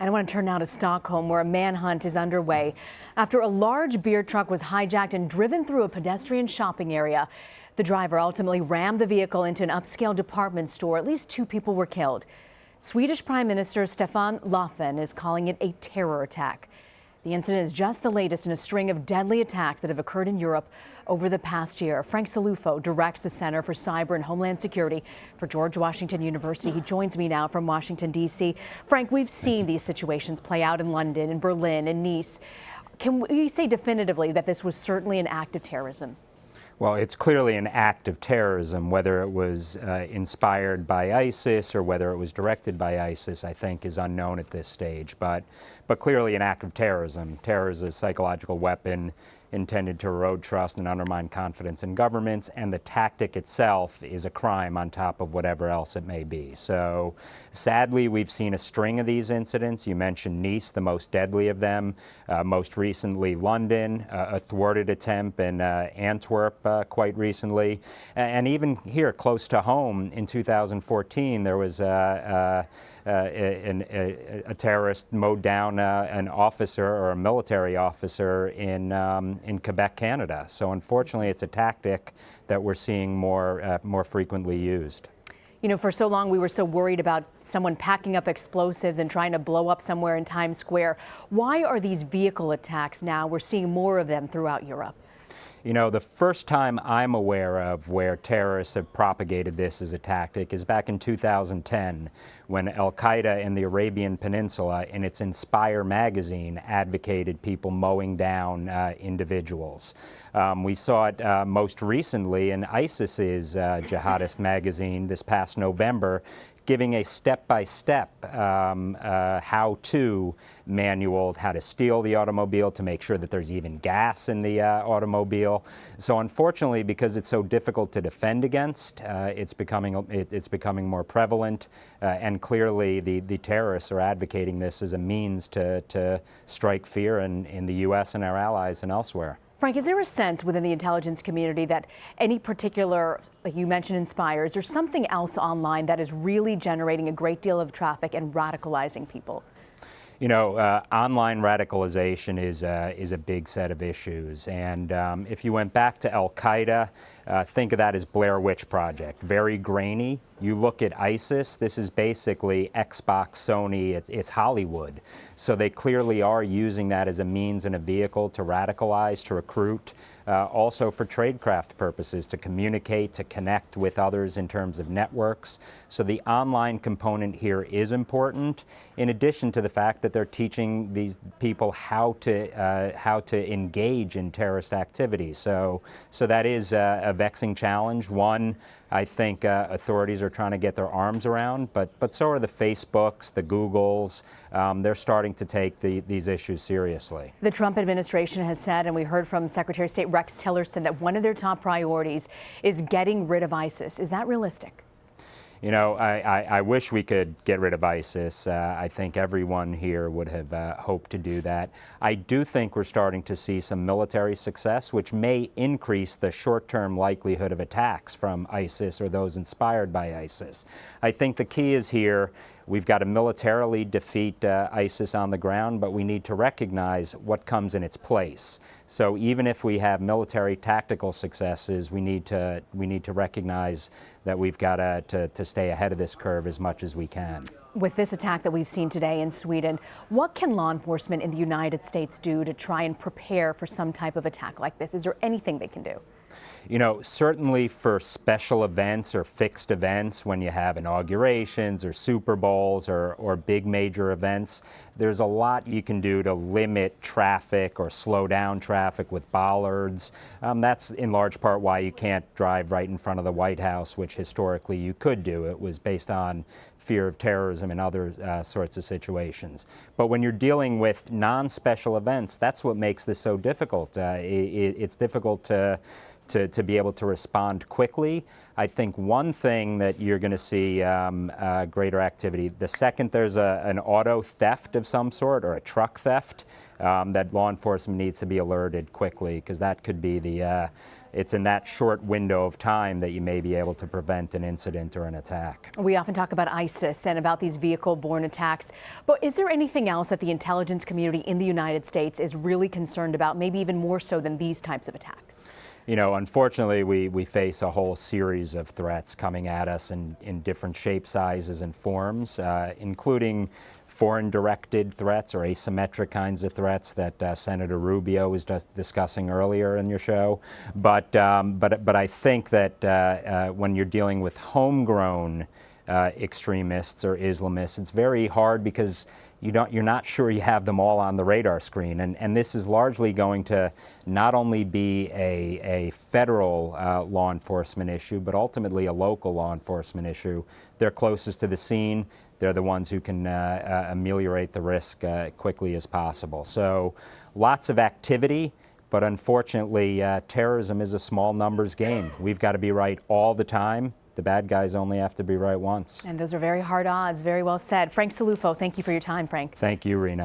And I want to turn now to Stockholm, where a manhunt is underway after a large beer truck was hijacked and driven through a pedestrian shopping area. The driver ultimately rammed the vehicle into an upscale department store. At least 2 people were killed. Swedish Prime Minister Stefan Löfven is calling it a terror attack. The incident is just the latest in a string of deadly attacks that have occurred in Europe over the past year. Frank Ciluffo directs the Center for Cyber and Homeland Security for George Washington University. He joins me now from Washington, D.C. Frank, we've seen these situations play out in London, in Berlin, and Nice. Can we say definitively that this was certainly an act of terrorism? Well, it's clearly an act of terrorism. Whether it was inspired by ISIS or whether it was directed by ISIS, I think, is unknown at this stage. But clearly an act of terrorism. Terror is a psychological weapon intended to erode trust and undermine confidence in governments, and the tactic itself is a crime on top of whatever else it may be. So sadly, we've seen a string of these incidents. You mentioned Nice, the most deadly of them. Most recently, London, a thwarted attempt in Antwerp quite recently. And even here, close to home, in 2014, there was a terrorist mowed down an officer or a military officer in Quebec, Canada. So unfortunately, it's a tactic that we're seeing more frequently used. You know, for so long we were so worried about someone packing up explosives and trying to blow up somewhere in Times Square. Why are these vehicle attacks now? We're seeing more of them throughout Europe. You know, the first time I'm aware of where terrorists have propagated this as a tactic is back in 2010, when Al-Qaeda in the Arabian Peninsula, in its Inspire magazine, advocated people mowing down individuals. We saw it most recently in ISIS's jihadist magazine this past November, giving a step-by-step how-to manual, how to steal the automobile, to make sure that there's even gas in the automobile. So unfortunately, because it's so difficult to defend against, it's becoming more prevalent, and clearly the terrorists are advocating this as a means to strike fear in the U.S. and our allies and elsewhere. Frank, is there a sense within the intelligence community that any particular, like you mentioned, Inspires, or something else online that is really generating a great deal of traffic and radicalizing people? You know, online radicalization is a big set of issues, and if you went back to Al-Qaeda, think of that as Blair Witch Project, very grainy. You look at ISIS, this is basically Xbox, Sony, it's Hollywood. So they clearly are using that as a means and a vehicle to radicalize, to recruit, also for tradecraft purposes, to communicate, to connect with others in terms of networks. So the online component here is important, in addition to the fact that they're teaching these people how to engage in terrorist activities. So that is a vexing challenge. One, I think authorities are trying to get their arms around, but so are the Facebooks, the Googles. They're starting to take these issues seriously. The Trump administration has said, and we heard from Secretary of State Rex Tillerson, that one of their top priorities is getting rid of ISIS. Is that realistic? You know, I wish we could get rid of ISIS. I think everyone here would have hoped to do that. I do think we're starting to see some military success, which may increase the short-term likelihood of attacks from ISIS or those inspired by ISIS. I think the key is here, we've got to militarily defeat ISIS on the ground, but we need to recognize what comes in its place. So even if we have military tactical successes, we need to recognize that we've got to stay ahead of this curve as much as we can. With this attack that we've seen today in Sweden, what can law enforcement in the United States do to try and prepare for some type of attack like this? Is there anything they can do? You know, certainly for special events or fixed events, when you have inaugurations or Super Bowls or big major events, there's a lot you can do to limit traffic or slow down traffic with bollards. That's in large part why you can't drive right in front of the White House, which historically you could do. It was based on fear of terrorism and other sorts of situations. But when you're dealing with non-special events, that's what makes this so difficult. It's difficult to to be able to respond quickly. I think one thing that you're going to see greater activity, the second there's an auto theft of some sort or a truck theft, that law enforcement needs to be alerted quickly, because that could be it's in that short window of time that you may be able to prevent an incident or an attack. We often talk about ISIS and about these vehicle-borne attacks, but is there anything else that the intelligence community in the United States is really concerned about, maybe even more so than these types of attacks? You know, unfortunately, we face a whole series of threats coming at us in different shapes, sizes, and forms, including foreign-directed threats or asymmetric kinds of threats that Senator Rubio was just discussing earlier in your show. But I think that when you're dealing with homegrown extremists or Islamists, it's very hard because you're not sure you have them all on the radar screen. And this is largely going to not only be a federal law enforcement issue, but ultimately a local law enforcement issue. They're closest to the scene. They're the ones who can ameliorate the risk quickly as possible. So lots of activity, but unfortunately, terrorism is a small numbers game. We've got to be right all the time. The bad guys only have to be right once. And those are very hard odds. Very well said. Frank Ciluffo, thank you for your time, Frank. Thank you, Rena.